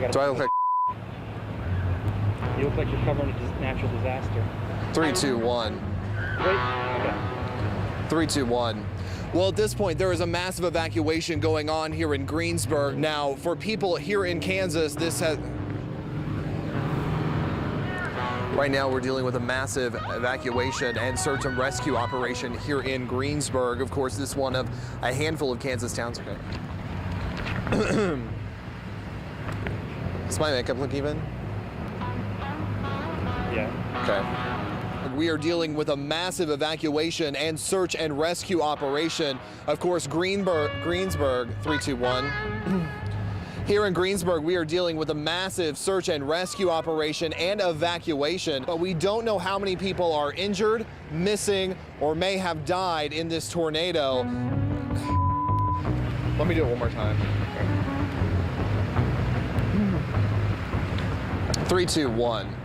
Do I look like You look like you're covering a natural disaster. 3, 2, 1. Wait, okay. 3, 2, 1. Well, at this point, there is a massive evacuation going on here in Greensburg. Now, for people here in Kansas, right now, we're dealing with a massive evacuation and search and rescue operation here in Greensburg. Of course, this is one of a handful of Kansas towns. Okay. Does my makeup look even? Yeah. Okay. We are dealing with a massive evacuation and search and rescue operation. Of course, Greensburg, 3, 2, 1. Here in Greensburg, we are dealing with a massive search and rescue operation and evacuation, but we don't know how many people are injured, missing, or may have died in this tornado. Let me do it one more time. 3, 2, 1.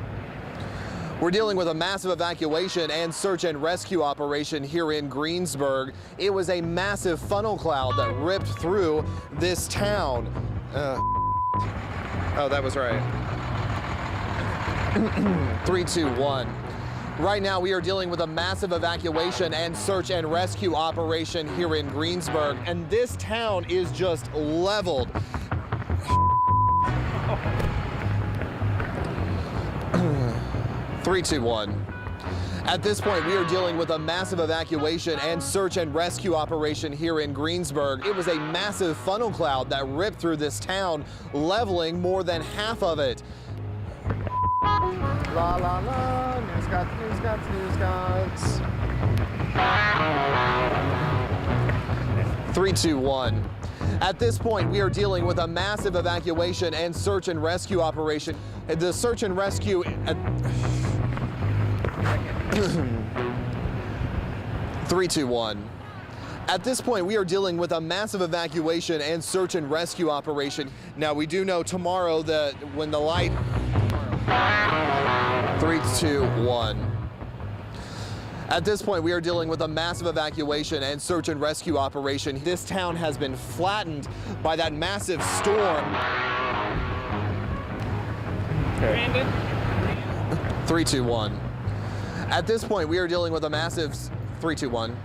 We're dealing with a massive evacuation and search and rescue operation here in Greensburg. It was a massive funnel cloud that ripped through this town. Oh, that was right. 3, 2, 1. Right now, we are dealing with a massive evacuation and search and rescue operation here in Greensburg, and this town is just leveled. 3, 2, 1. At this point, we are dealing with a massive evacuation and search and rescue operation here in Greensburg. It was a massive funnel cloud that ripped through this town, leveling more than half of it. La la la, news guys, news guys, news guys. 3, 2, 1. At this point, we are dealing with a massive evacuation and search and rescue operation. The search and rescue... 3, 2, 1. At this point, we are dealing with a massive evacuation and search and rescue operation. Now, we do know tomorrow that when the light... 3, 2, 1. At this point, we are dealing with a massive evacuation and search and rescue operation. This town has been flattened by that massive storm. Brandon? 3, 2, 1. At this point, we are dealing with a massive 3, 2, 1.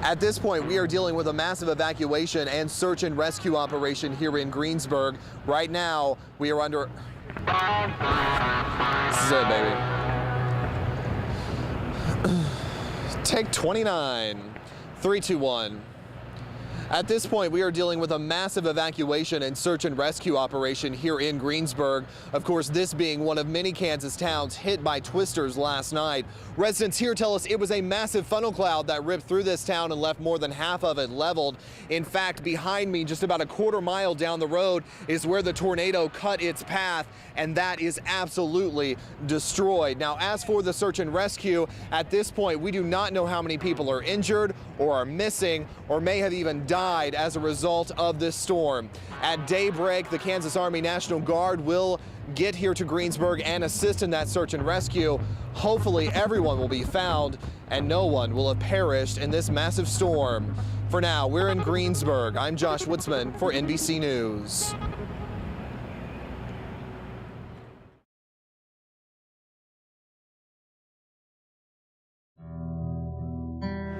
At this point, we are dealing with a massive evacuation and search and rescue operation here in Greensburg. Right now, we are under... This is it, baby. Take 29. 3, 2, 1. At this point, we are dealing with a massive evacuation and search and rescue operation here in Greensburg. Of course, this being one of many Kansas towns hit by twisters last night. Residents here tell us it was a massive funnel cloud that ripped through this town and left more than half of it leveled. In fact, behind me, just about a quarter mile down the road, is where the tornado cut its path, and that is absolutely destroyed. Now, as for the search and rescue, at this point, we do not know how many people are injured or are missing or may have even died as a result of this storm. At daybreak, the Kansas Army National Guard will get here to Greensburg and assist in that search and rescue. Hopefully everyone will be found and no one will have perished in this massive storm. For now, we're in Greensburg. I'm Josh Woodsman for NBC News.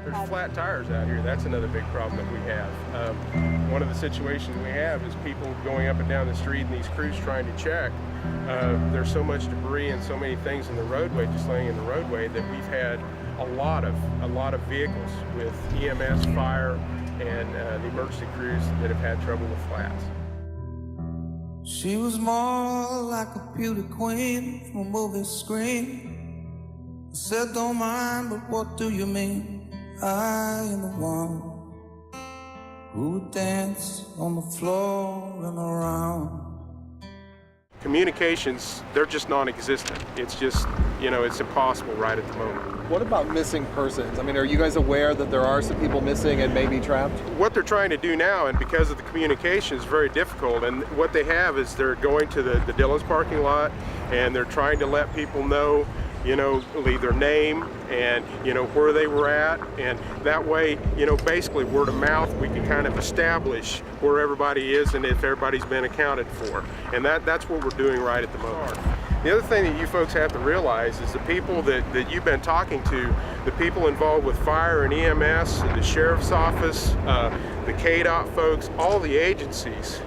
There's flat tires out here. That's another big problem that we have. One of the situations we have is people going up and down the street and these crews trying to check. There's so much debris and so many things in the roadway, just laying in the roadway, that we've had a lot of vehicles with EMS, fire, and the emergency crews that have had trouble with flats. She was more like a beauty queen from a movie screen. I said, don't mind, but what do you mean? I am the one who would dance on the floor and around. Communications, they're just non-existent. It's just, you know, it's impossible right at the moment. What about missing persons? I mean, are you guys aware that there are some people missing and maybe trapped? What they're trying to do now, and because of the communication, is very difficult. And what they have is they're going to the Dillon's parking lot, and they're trying to let people know, leave their name and, where they were at. And that way, basically word of mouth, we can kind of establish where everybody is and if everybody's been accounted for. And that's what we're doing right at the moment. The other thing that you folks have to realize is the people that you've been talking to, the people involved with fire and EMS, the sheriff's office, the KDOT folks, all the agencies,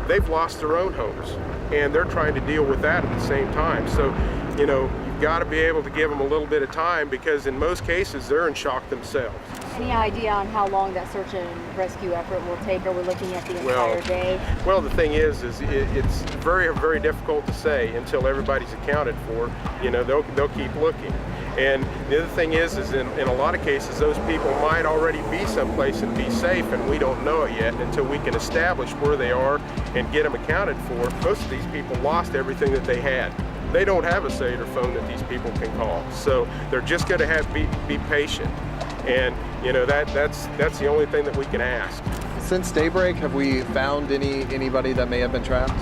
they've lost their own homes and they're trying to deal with that at the same time. So, you've got to be able to give them a little bit of time because in most cases they're in shock themselves. Any idea on how long that search and rescue effort will take? Are we looking at the entire day? Well, the thing is it's very, very difficult to say until everybody's accounted for. They'll keep looking. And the other thing is in a lot of cases, those people might already be someplace and be safe, and we don't know it yet until we can establish where they are and get them accounted for. Most of these people lost everything that they had. They don't have a cellular phone that these people can call. So they're just going to be patient. And that's the only thing that we can ask. Since daybreak, have we found anybody that may have been trapped?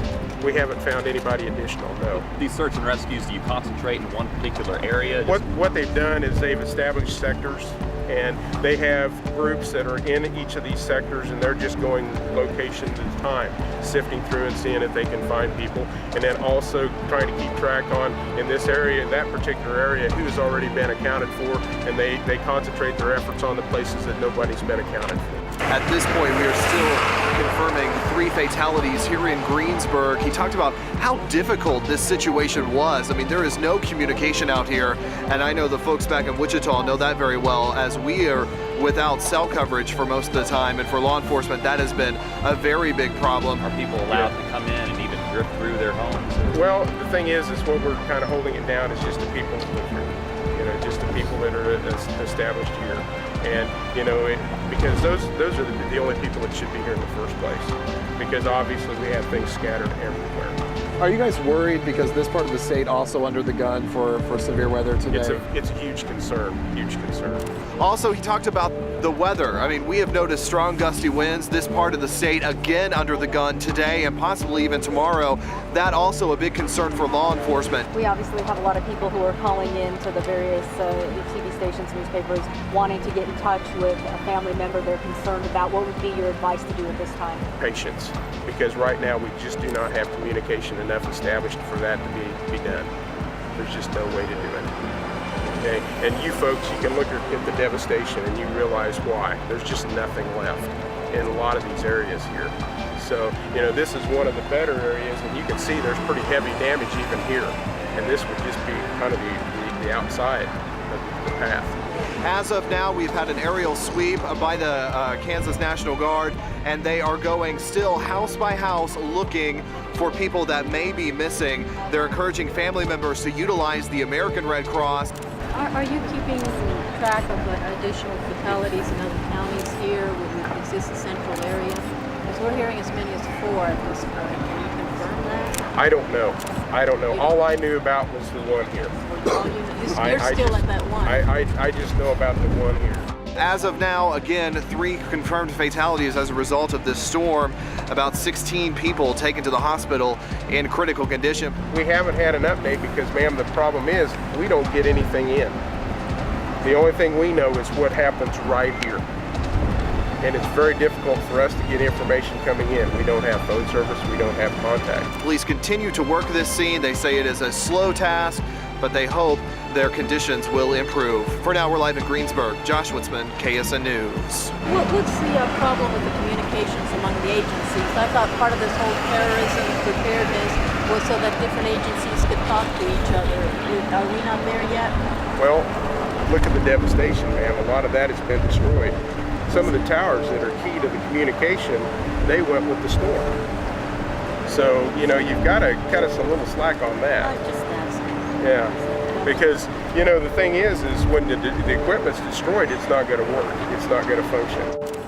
We haven't found anybody additional, no. These search and rescues, do you concentrate in one particular area? What they've done is they've established sectors, and they have groups that are in each of these sectors, and they're just going location at a time, sifting through and seeing if they can find people, and then also trying to keep track on, in this area, that particular area, who's already been accounted for, and they concentrate their efforts on the places that nobody's been accounted for. At this point, we are still confirming 3 fatalities here in Greensburg. He talked about how difficult this situation was. I mean, there is no communication out here, and I know the folks back in Wichita know that very well, as we are without cell coverage for most of the time, and for law enforcement, that has been a very big problem. Are people allowed to come in and even drift through their homes? Well, the thing is what we're kind of holding it down is just the people that live here. Just the people that are established here. And, because those are the only people that should be here in the first place. Because obviously we have things scattered everywhere. Are you guys worried because this part of the state also under the gun for severe weather today? It's a huge concern, huge concern. Also, he talked about the weather. I mean, we have noticed strong gusty winds. This part of the state again under the gun today and possibly even tomorrow. That also a big concern for law enforcement. We obviously have a lot of people who are calling in to the various TV stations, newspapers, wanting to get in touch with a family member they're concerned about. What would be your advice to do at this time? Patience, because right now we just do not have communication enough established for that to be done. There's just no way to do it. Okay? And you folks, you can look at the devastation and you realize why. There's just nothing left in a lot of these areas here. So, this is one of the better areas, and you can see there's pretty heavy damage even here. And this would just be kind of the outside of the path. As of now, we've had an aerial sweep by the Kansas National Guard, and they are going still house by house looking for people that may be missing. They're encouraging family members to utilize the American Red Cross. Are you keeping track of additional fatalities in other counties here? Is this a central area? Because we're hearing as many as 4 at this point. Can you confirm that? I don't know. All I knew about was the one here. You're still at that one. I just know about the one here. As of now, again, 3 confirmed fatalities as a result of this storm. About 16 people taken to the hospital in critical condition. We haven't had an update because, ma'am, the problem is we don't get anything in. The only thing we know is what happens right here. And it's very difficult for us to get information coming in. We don't have phone service, we don't have contact. Police continue to work this scene. They say it is a slow task, but they hope their conditions will improve. For now, we're live in Greensburg. Josh Witzman, KSN News. What's the problem with the communications among the agencies? I thought part of this whole terrorism preparedness was so that different agencies could talk to each other. Are we not there yet? Well, look at the devastation, ma'am. A lot of that has been destroyed. Some of the towers that are key to the communication, they went with the storm. So, you've got to cut us a little slack on that. I'm just asking. Yeah, because, the thing is when the equipment's destroyed, it's not going to work. It's not going to function.